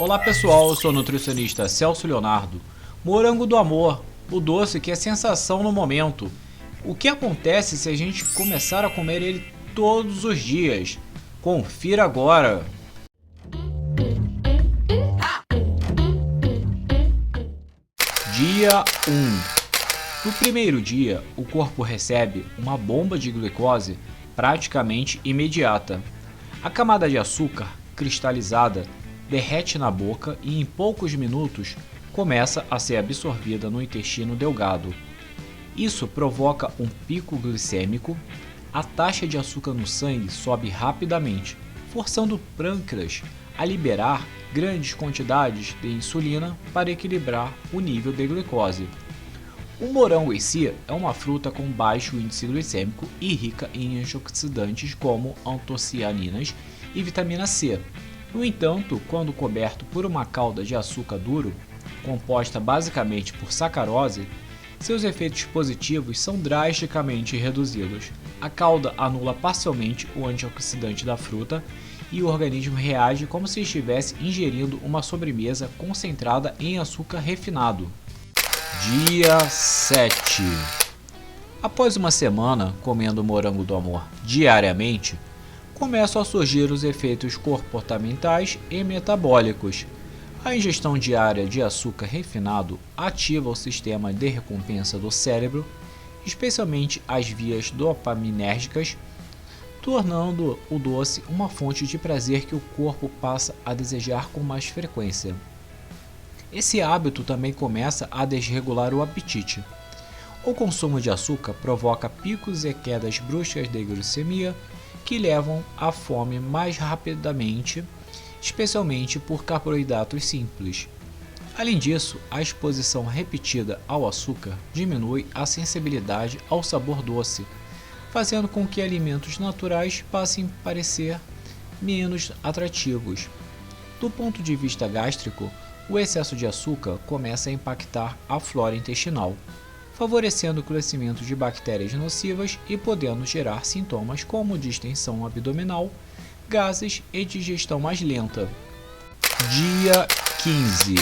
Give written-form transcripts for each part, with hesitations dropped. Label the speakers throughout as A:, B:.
A: Olá pessoal, eu sou o nutricionista Celso Leonardo. Morango do amor, o doce que é sensação no momento. O que acontece se a gente começar a comer ele todos os dias? Confira agora! Dia 1. No primeiro dia, o corpo recebe uma bomba de glicose praticamente imediata. A camada de açúcar cristalizada derrete na boca e em poucos minutos começa a ser absorvida no intestino delgado. Isso provoca um pico glicêmico, a taxa de açúcar no sangue sobe rapidamente, forçando o pâncreas a liberar grandes quantidades de insulina para equilibrar o nível de glicose. O morango em si é uma fruta com baixo índice glicêmico e rica em antioxidantes como antocianinas e vitamina C. No entanto, quando coberto por uma calda de açúcar duro, composta basicamente por sacarose, seus efeitos positivos são drasticamente reduzidos. A calda anula parcialmente o antioxidante da fruta e o organismo reage como se estivesse ingerindo uma sobremesa concentrada em açúcar refinado. Dia 7. Após uma semana comendo morango do amor diariamente, começam a surgir os efeitos comportamentais e metabólicos. A ingestão diária de açúcar refinado ativa o sistema de recompensa do cérebro, especialmente as vias dopaminérgicas, tornando o doce uma fonte de prazer que o corpo passa a desejar com mais frequência. Esse hábito também começa a desregular o apetite. O consumo de açúcar provoca picos e quedas bruscas de glicemia que levam à fome mais rapidamente, especialmente por carboidratos simples. Além disso, a exposição repetida ao açúcar diminui a sensibilidade ao sabor doce, fazendo com que alimentos naturais passem a parecer menos atrativos. Do ponto de vista gástrico, o excesso de açúcar começa a impactar a flora intestinal, favorecendo o crescimento de bactérias nocivas e podendo gerar sintomas como distensão abdominal, gases e digestão mais lenta. Dia 15.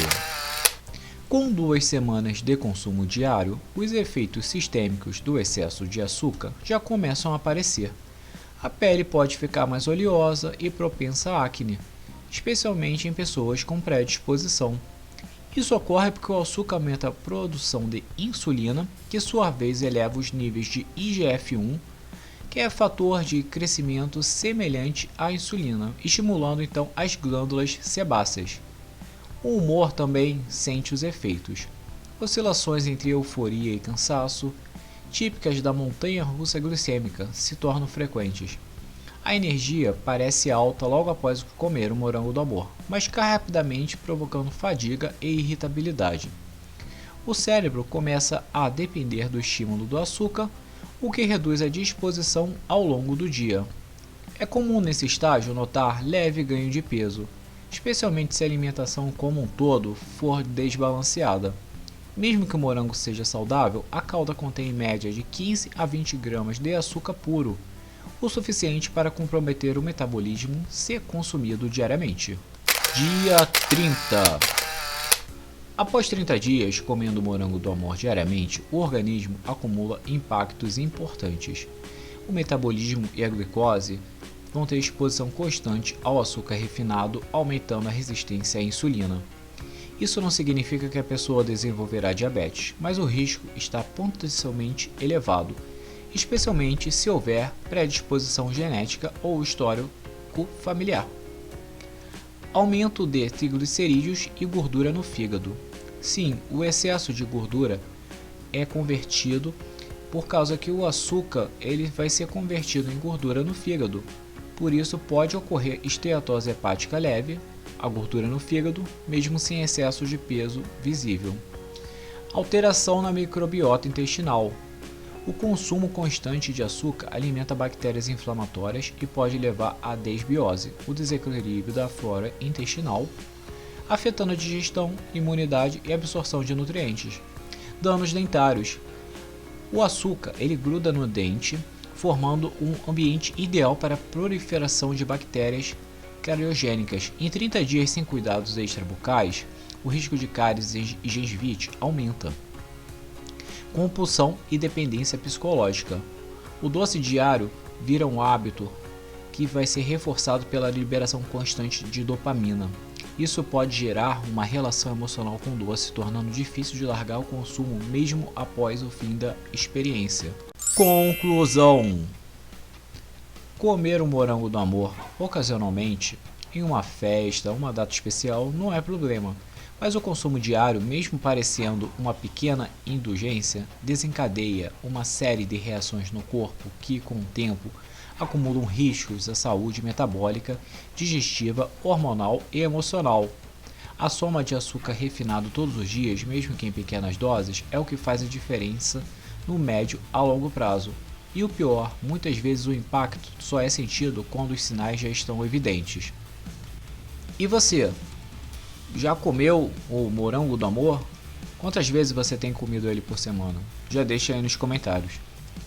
A: Com 2 semanas de consumo diário, os efeitos sistêmicos do excesso de açúcar já começam a aparecer. A pele pode ficar mais oleosa e propensa à acne, especialmente em pessoas com predisposição. Isso ocorre porque o açúcar aumenta a produção de insulina, que sua vez eleva os níveis de IGF-1, que é fator de crescimento semelhante à insulina, estimulando então as glândulas sebáceas. O humor também sente os efeitos. Oscilações entre euforia e cansaço, típicas da montanha-russa glicêmica, se tornam frequentes. A energia parece alta logo após comer o morango do amor, mas cai rapidamente, provocando fadiga e irritabilidade. O cérebro começa a depender do estímulo do açúcar, o que reduz a disposição ao longo do dia. É comum nesse estágio notar leve ganho de peso, especialmente se a alimentação como um todo for desbalanceada. Mesmo que o morango seja saudável, a calda contém em média de 15 a 20 gramas de açúcar puro, o suficiente para comprometer o metabolismo se consumido diariamente. Dia 30. Após 30 dias comendo morango do amor diariamente, o organismo acumula impactos importantes. O metabolismo e a glicose vão ter exposição constante ao açúcar refinado, aumentando a resistência à insulina. Isso não significa que a pessoa desenvolverá diabetes, mas o risco está potencialmente elevado, especialmente se houver predisposição genética ou histórico familiar. Aumento de triglicerídeos e gordura no fígado. Sim, o excesso de gordura é convertido por causa que o açúcar ele vai ser convertido em gordura no fígado. Por isso pode ocorrer esteatose hepática leve, a gordura no fígado, mesmo sem excesso de peso visível. Alteração na microbiota intestinal. O consumo constante de açúcar alimenta bactérias inflamatórias e pode levar à desbiose, o desequilíbrio da flora intestinal, afetando a digestão, imunidade e absorção de nutrientes. Danos dentários. O açúcar ele gruda no dente, formando um ambiente ideal para a proliferação de bactérias cariogênicas. Em 30 dias sem cuidados extrabucais, o risco de cáries e gengivite aumenta. Compulsão e dependência psicológica. O doce diário vira um hábito que vai ser reforçado pela liberação constante de dopamina. Isso pode gerar uma relação emocional com o doce, tornando difícil de largar o consumo mesmo após o fim da experiência. Conclusão: comer um morango do amor ocasionalmente, em uma festa, uma data especial, não é problema. Mas o consumo diário, mesmo parecendo uma pequena indulgência, desencadeia uma série de reações no corpo que, com o tempo, acumulam riscos à saúde metabólica, digestiva, hormonal e emocional. A soma de açúcar refinado todos os dias, mesmo que em pequenas doses, é o que faz a diferença no médio a longo prazo. E o pior, muitas vezes o impacto só é sentido quando os sinais já estão evidentes. E você? Já comeu o morango do amor? Quantas vezes você tem comido ele por semana? Já deixa aí nos comentários.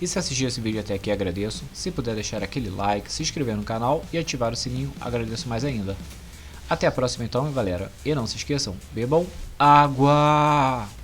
A: E se assistiu esse vídeo até aqui, agradeço. Se puder deixar aquele like, se inscrever no canal e ativar o sininho, agradeço mais ainda. Até a próxima então, galera. E não se esqueçam, bebam água!